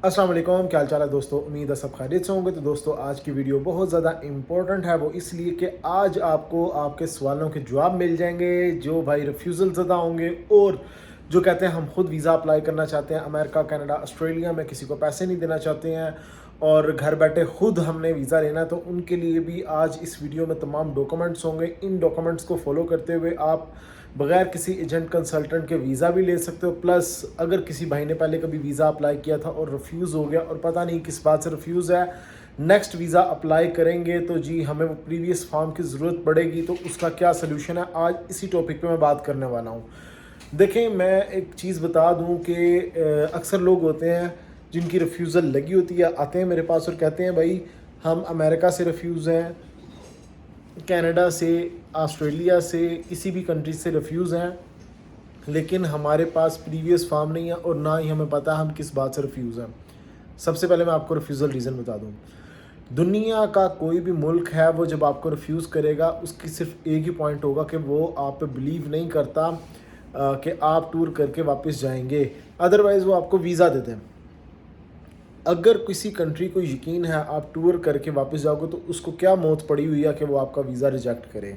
अस्सलाम वालेकुम, क्या हाल चाल है दोस्तों। उम्मीद है सब खैरियत से होंगे। तो दोस्तों आज की वीडियो बहुत ज़्यादा इम्पोर्टेंट है, वो इसलिए कि आज आपको आपके सवालों के जवाब मिल जाएंगे जो भाई रिफ्यूज़ल ज़्यादा होंगे और जो कहते हैं हम खुद वीज़ा अप्लाई करना चाहते हैं अमेरिका, कनाडा, ऑस्ट्रेलिया में, किसी को पैसे नहीं देना चाहते हैं और घर बैठे खुद हमने वीज़ा लेना है, तो उनके लिए भी आज इस वीडियो में तमाम डॉक्यूमेंट्स होंगे। इन डॉक्यूमेंट्स को फॉलो करते हुए आप बगैर किसी एजेंट कंसल्टेंट के वीज़ा भी ले सकते हो। प्लस अगर किसी भाई ने पहले कभी वीज़ा अप्लाई किया था और रिफ्यूज़ हो गया और पता नहीं किस बात से रिफ्यूज़ है, नेक्स्ट वीज़ा अप्लाई करेंगे तो जी हमें वो प्रीवियस फॉर्म की ज़रूरत पड़ेगी, तो उसका क्या सलूशन है, आज इसी टॉपिक पे मैं बात करने वाला हूँ। देखें, मैं एक चीज़ बता दूँ कि अक्सर लोग होते हैं जिनकी रिफ्यूज़ल लगी होती है, आते हैं मेरे पास और कहते हैं भाई हम अमेरिका से रिफ्यूज़ हैं, कनाडा से, ऑस्ट्रेलिया से, किसी भी कंट्री से रिफ्यूज़ हैं, लेकिन हमारे पास प्रीवियस फॉर्म नहीं है और ना ही हमें पता है हम किस बात से रिफ्यूज़ हैं। सबसे पहले मैं आपको रिफ्यूज़ल रीज़न बता दूँ। दुनिया का कोई भी मुल्क है, वो जब आपको रिफ्यूज़ करेगा उसकी सिर्फ एक ही पॉइंट होगा कि वो आप पे बिलीव नहीं करता कि आप टूर करके वापस जाएंगे, अदरवाइज़ वो आपको वीज़ा दे दें। अगर किसी कंट्री को यकीन है आप टूर करके वापस जाओगे तो उसको क्या मौत पड़ी हुई है कि वो आपका वीज़ा रिजेक्ट करे।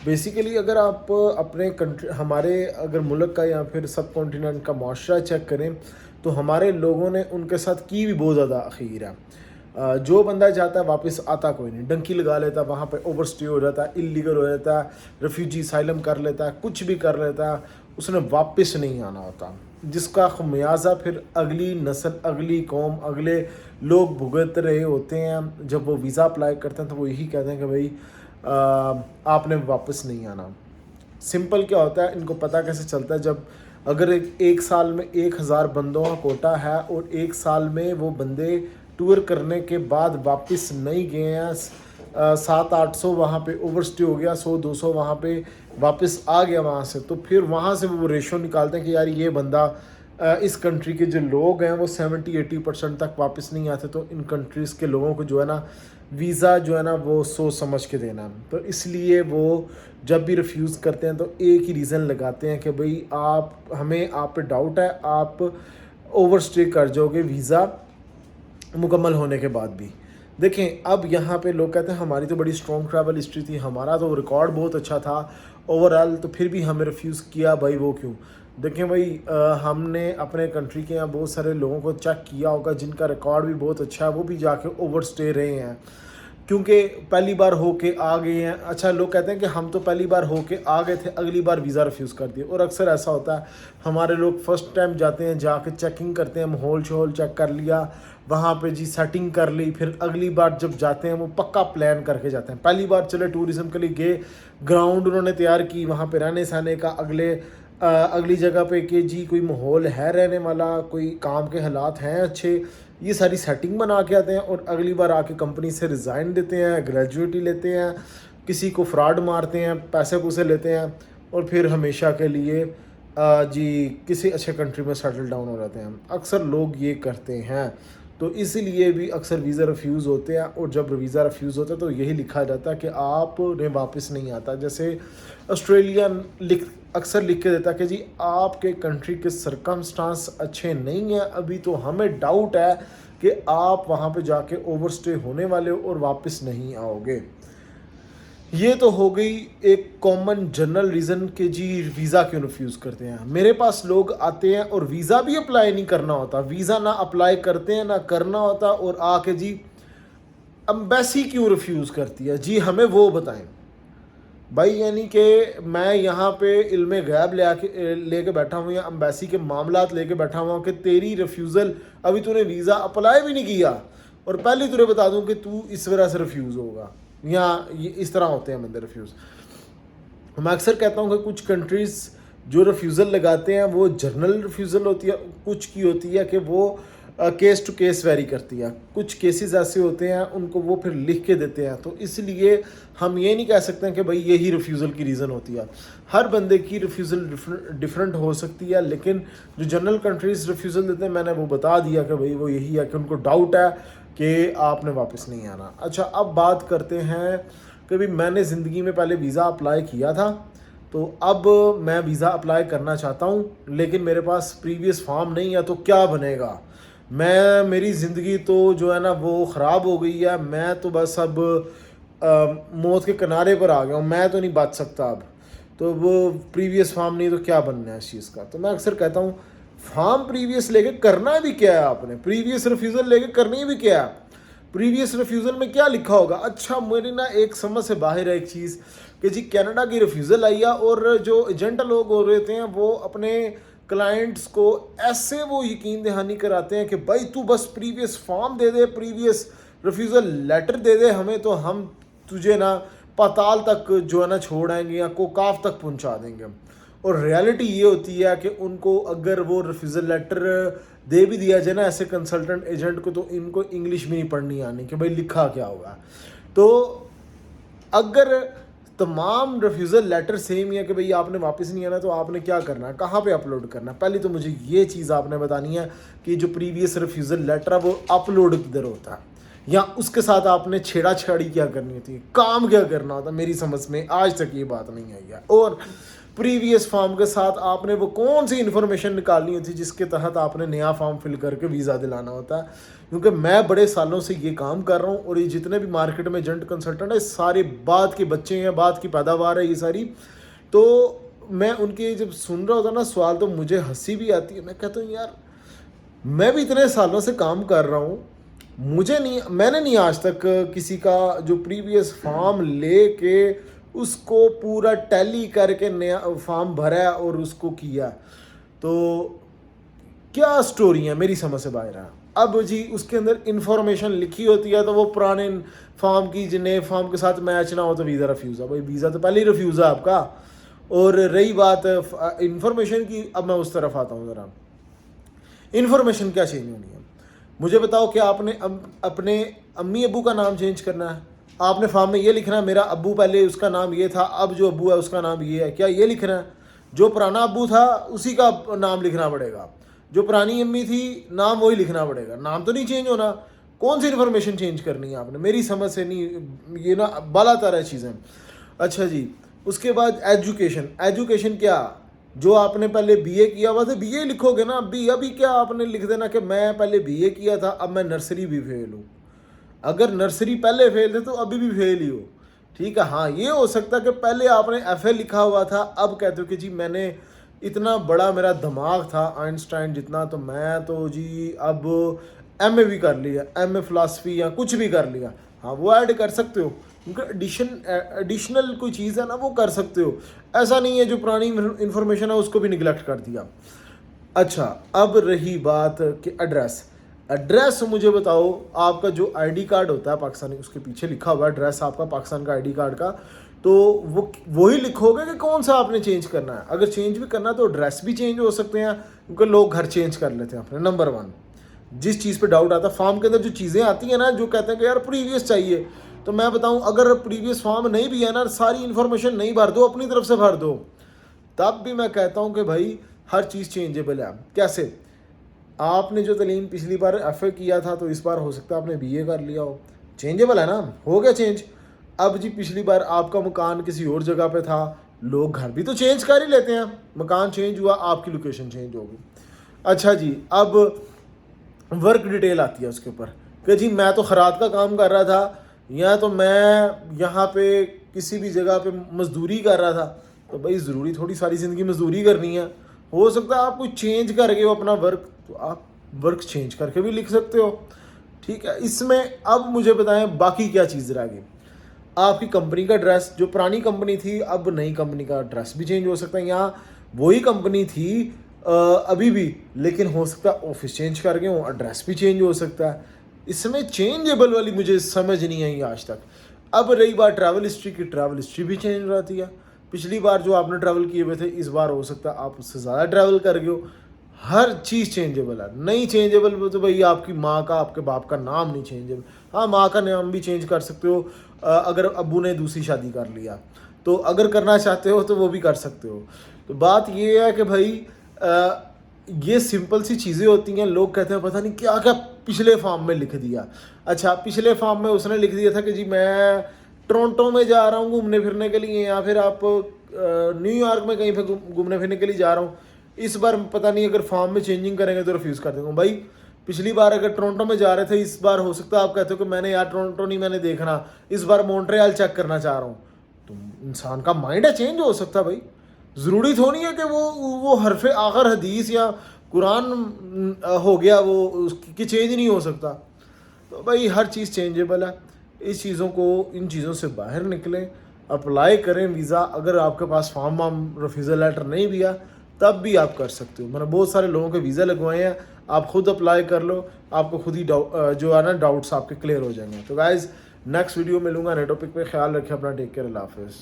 बेसिकली अगर आप अपने कंट्री, हमारे अगर मुल्क का या फिर सब कॉन्टिनेंट का माशरा चेक करें तो हमारे लोगों ने उनके साथ की भी बहुत ज़्यादा अखीर है। जो बंदा जाता है वापस आता कोई नहीं, डंकी लगा लेता है, वहाँ पे ओवरस्टे हो जाता है, इलीगल हो जाता है, रेफ्यूजी साइलम कर लेता है, कुछ भी कर लेता है, उसने वापस नहीं आना होता, जिसका खमियाजा फिर अगली नस्ल, अगली कौम, अगले लोग भुगत रहे होते हैं। जब वो वीज़ा अप्लाई करते हैं तो वो यही कहते हैं कि भाई आपने वापस नहीं आना। सिंपल क्या होता है, इनको पता कैसे चलता है, जब अगर एक साल में 1000 बंदों का कोटा है और एक साल में वो बंदे टूर करने के बाद वापस नहीं गए हैं, 700-800 वहाँ पे ओवरस्टे हो गया, 100-200 वहाँ पे वापस आ गया वहाँ से, तो फिर वहाँ से वो रेशो निकालते हैं कि यार ये बंदा, इस कंट्री के जो लोग हैं वो 70-80% तक वापस नहीं आते, तो इन कंट्रीज़ के लोगों को जो है ना वीज़ा जो है ना वो सोच समझ के देना। तो इसलिए वो जब भी रिफ्यूज़ करते हैं तो एक ही रीज़न लगाते हैं कि भाई आप पे डाउट है, आप ओवरस्टे कर जाओगे वीज़ा मुकम्मल होने के बाद भी। देखें, अब यहाँ पे लोग कहते हैं हमारी तो बड़ी स्ट्रॉन्ग ट्रैवल हिस्ट्री थी, हमारा तो रिकॉर्ड बहुत अच्छा था ओवरऑल, तो फिर भी हमें रिफ्यूज़ किया भाई, वो क्यों। देखें भाई, हमने अपने कंट्री के यहाँ बहुत सारे लोगों को चेक किया होगा जिनका रिकॉर्ड भी बहुत अच्छा है, वो भी जाके ओवरस्टे रहे हैं क्योंकि पहली बार होके आ गए हैं। अच्छा, लोग कहते हैं कि हम तो पहली बार होके आ गए थे, अगली बार वीज़ा रिफ्यूज़ कर दिए, और अक्सर ऐसा होता है। हमारे लोग फर्स्ट टाइम जाते हैं, जाके चेकिंग करते हैं, माहौल शहौल चेक कर लिया, वहाँ पे जी सेटिंग कर ली, फिर अगली बार जब जाते हैं वो पक्का प्लान करके जाते हैं। पहली बार चले टूरिज़म के लिए गए, ग्राउंड उन्होंने तैयार की, वहाँ पे रहने सहने का, अगली जगह पे कि जी कोई माहौल है रहने वाला, कोई काम के हालात हैं अच्छे, ये सारी सेटिंग बना के आते हैं और अगली बार आके कंपनी से रिज़ाइन देते हैं, ग्रेजुएटी लेते हैं, किसी को फ्रॉड मारते हैं, पैसे पूसे लेते हैं और फिर हमेशा के लिए जी किसी अच्छे कंट्री में सेटल डाउन हो जाते हैं। अक्सर लोग ये करते हैं, तो इसीलिए भी अक्सर वीज़ा रिफ्यूज़ होते हैं, और जब वीज़ा रिफ्यूज़ होता है तो यही लिखा जाता है कि आपने वापस नहीं आता। जैसे ऑस्ट्रेलिया अक्सर लिख के देता है कि जी आपके कंट्री के सरकमस्टांस अच्छे नहीं हैं अभी, तो हमें डाउट है कि आप वहाँ पे जाके ओवरस्टे होने वाले हो और वापस नहीं आओगे। ये तो हो गई एक कॉमन जनरल रीज़न कि जी वीज़ा क्यों रिफ्यूज़ करते हैं। मेरे पास लोग आते हैं और वीज़ा भी अप्लाई नहीं करना होता, वीज़ा ना अप्लाई करते हैं ना करना होता, और आके जी एम्बेसी क्यों रिफ्यूज़ करती है, जी हमें वो बताएं भाई। यानी कि मैं यहाँ पे इल्मे गैब लेके बैठा हूँ या एम्बेसी के मामलात लेके बैठा हुआ हूँ कि तेरी रिफ्यूज़ल, अभी तूने वीज़ा अप्लाई भी नहीं किया और पहले तुझे बता दूँ कि तू इस वजह से रिफ्यूज़ होगा, या ये इस तरह होते हैं बंदे रिफ्यूज़। मैं अक्सर कहता हूँ कि कुछ कंट्रीज़ जो रिफ्यूज़ल लगाते हैं वो जर्नल रिफ्यूज़ल होती है, कुछ की होती है कि वो केस टू केस वेरी करती है। कुछ केसेस ऐसे होते हैं उनको वो फिर लिख के देते हैं, तो इसलिए हम ये नहीं कह सकते हैं कि भाई यही रिफ्यूज़ल की रीज़न होती है। हर बंदे की रिफ्यूज़ल डिफरेंट हो सकती है, लेकिन जो जनरल कंट्रीज़ रिफ्यूज़ल देते हैं मैंने वो बता दिया कि भाई वो यही है कि उनको डाउट है कि आपने वापस नहीं आना। अच्छा, अब बात करते हैं कि भाई मैंने ज़िंदगी में पहले वीज़ा अप्लाई किया था, तो अब मैं वीज़ा अप्लाई करना चाहता हूँ, लेकिन मेरे पास प्रीवियस फॉर्म नहीं है, तो क्या बनेगा? मेरी ज़िंदगी तो जो है ना वो ख़राब हो गई है। मैं तो बस अब मौत के किनारे पर आ गया हूँ, मैं तो नहीं बच सकता अब। तो वो प्रीवियस फॉर्म नहीं तो क्या बनना है इस चीज़ का? तो मैं अक्सर कहता हूँ, फॉर्म प्रीवियस लेके करना भी क्या है आपने? प्रीवियस रिफ्यूज़ल लेके करनी भी क्या है? प्रीवियस रिफ्यूज़ल में क्या लिखा होगा? अच्छा, मेरी ना एक समझ से बाहर है एक चीज़ कि जी कनाडा की रिफ्यूज़ल आई है, और जो एजेंट लोग हो रहे हैं वो अपने क्लाइंट्स को ऐसे वो यकीन दहानी कराते हैं कि भाई तू बस प्रीवियस फॉर्म दे दे, प्रीवियस रिफ्यूज़ल लेटर दे दे हमें, तो हम तुझे ना पाताल तक जो है ना छोड़ आएंगे या कोकाफ तक पहुंचा देंगे। और रियलिटी ये होती है कि उनको अगर वो रिफ्यूज़ल लेटर दे भी दिया जाए ना ऐसे कंसल्टेंट एजेंट को, तो इनको इंग्लिश भी नहीं पढ़नी आनी कि भाई लिखा क्या होगा। तो अगर तमाम रिफ्यूज़ल लेटर सेम ही है कि भाई आपने वापस नहीं आना, तो आपने क्या करना है, कहाँ पे अपलोड करना है? पहले तो मुझे ये चीज़ आपने बतानी है कि जो प्रीवियस रिफ्यूज़ल लेटर है वो अपलोड किधर होता है, या उसके साथ आपने छेड़ा छाड़ी क्या करनी होती है, काम क्या करना होता है। मेरी समझ में आज तक ये बात नहीं आई है। और प्रीवियस फॉर्म के साथ आपने वो कौन सी इन्फॉर्मेशन निकालनी होती है जिसके तहत आपने नया फॉर्म फिल करके वीज़ा दिलाना होता है। क्योंकि मैं बड़े सालों से ये काम कर रहा हूँ, और ये जितने भी मार्केट में एजेंट कंसल्टेंट है सारे बाद के बच्चे हैं, बाद की पैदावार है ये सारी। तो मैं उनके जब सुन रहा होता ना सवाल, तो मुझे हंसी भी आती है। मैं कहता हूँ यार, मैं भी इतने सालों से काम कर रहा हूँ, मैंने नहीं आज तक किसी का जो प्रीवियस फॉर्म लेके उसको पूरा टैली करके नया फॉर्म भरा है और उसको किया। तो क्या स्टोरी है, मेरी समझ से बाहर है। अब जी उसके अंदर इंफॉर्मेशन लिखी होती है, तो वो पुराने फॉर्म की नए फॉर्म के साथ मैच ना हो तो वीज़ा रिफ्यूज़ है। भाई वीज़ा तो पहले ही रिफ्यूज़ है आपका। और रही बात इंफॉर्मेशन की, अब मैं उस तरफ आता हूँ ज़रा। इन्फॉर्मेशन क्या चेंज होनी है, मुझे बताओ। क्या आपने अपने अम्मी अबू का नाम चेंज करना है? आपने फॉर्म में ये लिखना है मेरा अबू पहले उसका नाम ये था, अब जो अबू है उसका नाम ये है, क्या ये लिखना है? जो पुराना अबू था उसी का नाम लिखना पड़ेगा, जो पुरानी अम्मी थी नाम वही लिखना पड़ेगा, नाम तो नहीं चेंज होना। कौन सी इन्फॉर्मेशन चेंज करनी है आपने? मेरी समझ से नहीं, ये ना बाला तरह चीज़ें। अच्छा जी, उसके बाद एजुकेशन क्या, जो आपने पहले बीए किया हुआ था बीए लिखोगे ना। अभी क्या आपने लिख देना कि मैं पहले बीए किया था, अब मैं नर्सरी भी फेल हूँ। अगर नर्सरी पहले फेल थे तो अभी भी फेल ही हो, ठीक है। हाँ, ये हो सकता है कि पहले आपने एफए लिखा हुआ था, अब कहते हो कि जी मैंने इतना बड़ा मेरा दिमाग था आइंस्टाइन जितना, तो मैं तो जी अब एमए भी कर लिया, एमए फिलासफी या कुछ भी कर लिया। हाँ, वो ऐड कर सकते हो, क्योंकि एडिशनल कोई चीज़ है ना, वो कर सकते हो। ऐसा नहीं है जो पुरानी इन्फॉर्मेशन है उसको भी निगलेक्ट कर दिया। अच्छा, अब रही बात कि एड्रेस मुझे बताओ। आपका जो आईडी कार्ड होता है पाकिस्तानी, उसके पीछे लिखा हुआ है एड्रेस आपका पाकिस्तान का आईडी कार्ड का, तो वही लिखोगे कि कौन सा आपने चेंज करना है। अगर चेंज भी करना है तो एड्रेस भी चेंज हो सकते हैं, क्योंकि लोग घर चेंज कर लेते हैं अपने। नंबर 1, जिस चीज़ पे डाउट आता है, फॉर्म के अंदर जो चीज़ें आती हैं ना, जो कहते हैं कि यार प्रीवियस चाहिए, तो मैं बताऊं अगर प्रीवियस फॉर्म नहीं भी है ना, सारी इन्फॉर्मेशन नहीं भर दो, अपनी तरफ से भर दो, तब भी मैं कहता हूं कि भाई हर चीज़ चेंजेबल है। कैसे? आपने जो तलीम पिछली बार एफए किया था, तो इस बार हो सकता है आपने बीए कर लिया हो, चेंजेबल है ना, हो गया चेंज। अब जी पिछली बार आपका मकान किसी और जगह पे था, लोग घर भी तो चेंज कर ही लेते हैं, मकान चेंज हुआ, आपकी लोकेशन चेंज होगी। अच्छा जी, अब वर्क डिटेल आती है उसके ऊपर कि जी मैं तो खराद का काम कर रहा था, या तो मैं यहाँ पे किसी भी जगह पे मजदूरी कर रहा था। तो भाई ज़रूरी थोड़ी सारी ज़िंदगी मजदूरी करनी है। हो सकता है आप कोई चेंज करके हो अपना वर्क, तो आप वर्क चेंज करके भी लिख सकते हो, ठीक है। इसमें अब मुझे बताएं बाकी क्या चीज़ रह गई। आपकी कंपनी का एड्रेस, जो पुरानी कंपनी थी अब नई कंपनी का एड्रेस भी चेंज हो सकता है, या वही कंपनी थी अभी भी, लेकिन हो सकता है ऑफिस चेंज कर गए हो, एड्रेस भी चेंज हो सकता है। इसमें चेंजेबल वाली मुझे समझ नहीं आई आज तक। अब रही बात ट्रैवल हिस्ट्री की, ट्रैवल हिस्ट्री भी चेंज हो जाती है। पिछली बार जो आपने ट्रैवल किए हुए थे, इस बार हो सकता है आप उससे ज़्यादा ट्रैवल कर गए हो। हर चीज़ चेंजेबल है। नहीं चेंजेबल तो भाई आपकी माँ का, आपके बाप का नाम नहीं चेंजेबल। हाँ, माँ का नाम भी चेंज कर सकते हो अगर अब्बू ने दूसरी शादी कर लिया, तो अगर करना चाहते हो तो वो भी कर सकते हो। तो बात ये है कि भाई ये सिंपल सी चीज़ें होती हैं। लोग कहते हैं पता नहीं क्या क्या पिछले फॉर्म में लिख दिया। अच्छा, पिछले फॉर्म में उसने लिख दिया था कि जी मैं टोरंटो में जा रहा हूँ घूमने फिरने के लिए, या फिर आप न्यूयॉर्क में कहीं पे घूमने फिरने के लिए जा रहा हूँ, इस बार पता नहीं अगर फॉर्म में चेंजिंग करेंगे तो रिफ्यूज़ कर देंगे भाई। पिछली बार अगर टोरंटो में जा रहे थे, इस बार हो सकता है आप कहते हो कि मैंने यार टोरंटो नहीं मैंने देखना, इस बार मॉन्ट्रियल चेक करना चाह रहा हूँ। तो इंसान का माइंड है चेंज हो सकता भाई। ज़रूरी थोड़ी है कि वो हरफ आखिर हदीस या कुरान हो गया वो उसकी चेंज नहीं हो सकता। तो भाई हर चीज़ चेंजेबल है। इस चीज़ों को, इन चीज़ों से बाहर निकलें, अप्लाई करें वीज़ा। अगर आपके पास फॉर्म वाम रेफ्यूज़ल लेटर नहीं भी है तब भी आप कर सकते हो। मैंने बहुत सारे लोगों के वीज़ा लगवाए हैं, आप खुद अप्लाई कर लो, आपको खुद ही जो है ना डाउट्स आपके क्लियर हो जाएंगे। तो गाइज़ नेक्स्ट वीडियो मिलूंगा नए टॉपिक पे। ख्याल रखें अपना, टेक केयर, अल्लाह हाफिज़।